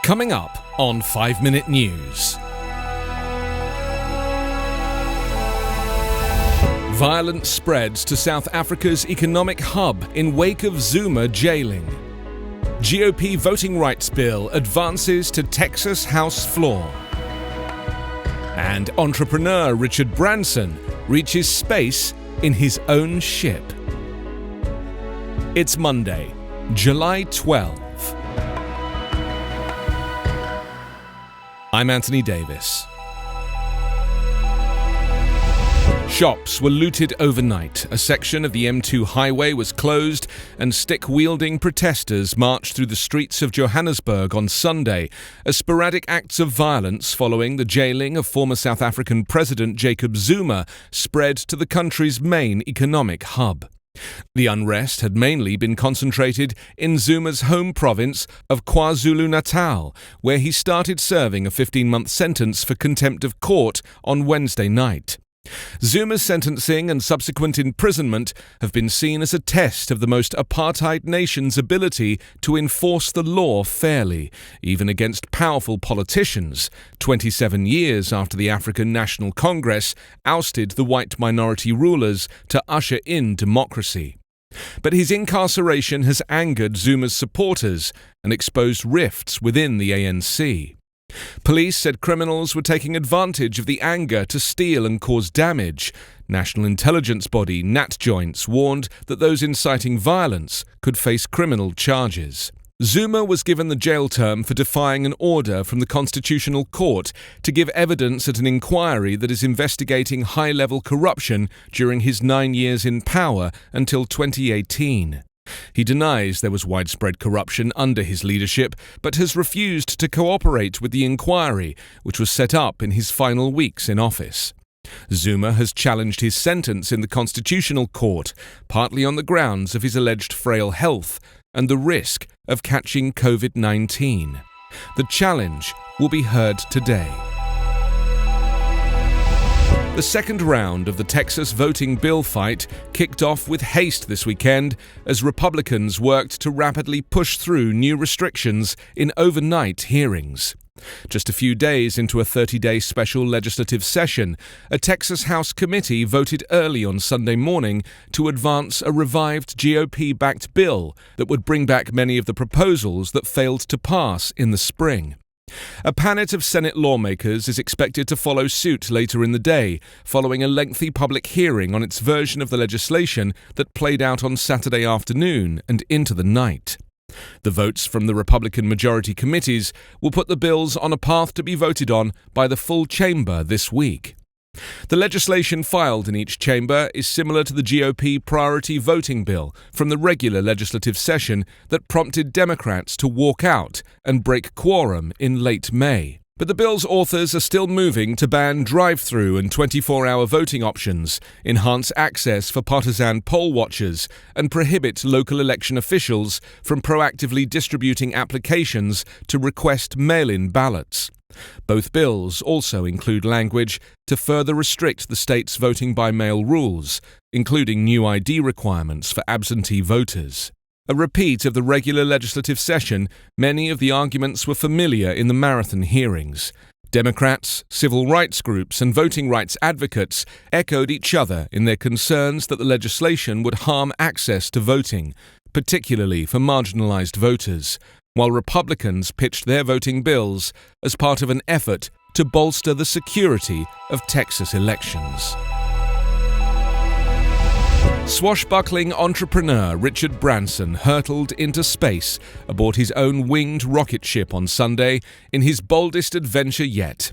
Coming up on 5 Minute News. Violence spreads to South Africa's economic hub in wake of Zuma jailing. GOP voting rights bill advances to Texas House floor. And entrepreneur Richard Branson reaches space in his own ship. It's Monday, July 12. I'm Anthony Davis. Shops were looted overnight, a section of the M2 highway was closed, and stick-wielding protesters marched through the streets of Johannesburg on Sunday as sporadic acts of violence following the jailing of former South African President Jacob Zuma spread to the country's main economic hub. The unrest had mainly been concentrated in Zuma's home province of KwaZulu-Natal, where he started serving a 15-month sentence for contempt of court on Wednesday night. Zuma's sentencing and subsequent imprisonment have been seen as a test of the most apartheid nation's ability to enforce the law fairly, even against powerful politicians, 27 years after the African National Congress ousted the white minority rulers to usher in democracy. But his incarceration has angered Zuma's supporters and exposed rifts within the ANC. Police said criminals were taking advantage of the anger to steal and cause damage. National intelligence body NatJoints warned that those inciting violence could face criminal charges. Zuma was given the jail term for defying an order from the Constitutional Court to give evidence at an inquiry that is investigating high-level corruption during his 9 years in power until 2018. He denies there was widespread corruption under his leadership, but has refused to cooperate with the inquiry, which was set up in his final weeks in office. Zuma has challenged his sentence in the Constitutional Court, partly on the grounds of his alleged frail health and the risk of catching COVID-19. The challenge will be heard today. The second round of the Texas voting bill fight kicked off with haste this weekend as Republicans worked to rapidly push through new restrictions in overnight hearings. Just a few days into a 30-day special legislative session, a Texas House committee voted early on Sunday morning to advance a revived GOP-backed bill that would bring back many of the proposals that failed to pass in the spring. A panic of Senate lawmakers is expected to follow suit later in the day, following a lengthy public hearing on its version of the legislation that played out on Saturday afternoon and into the night. The votes from the Republican majority committees will put the bills on a path to be voted on by the full chamber this week. The legislation filed in each chamber is similar to the GOP priority voting bill from the regular legislative session that prompted Democrats to walk out and break quorum in late May. But the bill's authors are still moving to ban drive-through and 24-hour voting options, enhance access for partisan poll watchers, and prohibit local election officials from proactively distributing applications to request mail-in ballots. Both bills also include language to further restrict the state's voting by mail rules, including new ID requirements for absentee voters. A repeat of the regular legislative session, many of the arguments were familiar in the marathon hearings. Democrats, civil rights groups, and voting rights advocates echoed each other in their concerns that the legislation would harm access to voting, particularly for marginalized voters, while Republicans pitched their voting bills as part of an effort to bolster the security of Texas elections. Swashbuckling entrepreneur Richard Branson hurtled into space aboard his own winged rocket ship on Sunday in his boldest adventure yet.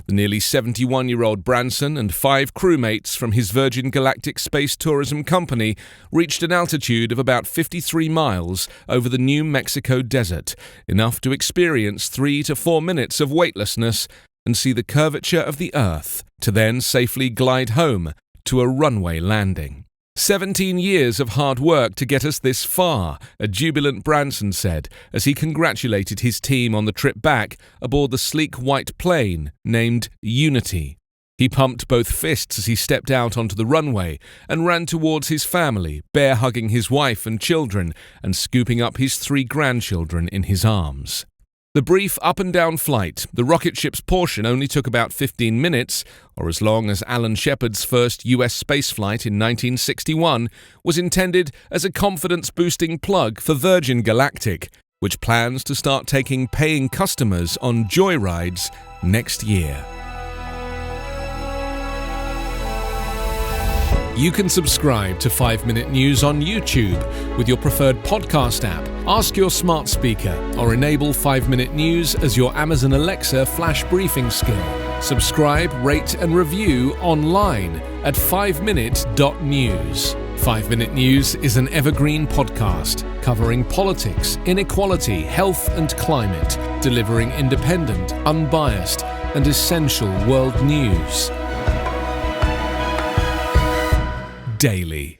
The nearly 71-year-old Branson and 5 crewmates from his Virgin Galactic space tourism company reached an altitude of about 53 miles over the New Mexico desert, enough to experience 3 to 4 minutes of weightlessness and see the curvature of the Earth, to then safely glide home to a runway landing. 17 years of hard work to get us this far, a jubilant Branson said as he congratulated his team on the trip back aboard the sleek white plane named Unity. He pumped both fists as he stepped out onto the runway and ran towards his family, bear-hugging his wife and children and scooping up his 3 grandchildren in his arms. The brief up-and-down flight, the rocket ship's portion only took about 15 minutes, or as long as Alan Shepard's first US spaceflight in 1961, was intended as a confidence-boosting plug for Virgin Galactic, which plans to start taking paying customers on joyrides next year. You can subscribe to 5 Minute News on YouTube with your preferred podcast app. Ask your smart speaker or enable 5 Minute News as your Amazon Alexa flash briefing skill. Subscribe, rate and review online at 5minute.news. 5 Minute News is an Evergreen Podcast covering politics, inequality, health and climate, delivering independent, unbiased and essential world news. Daily.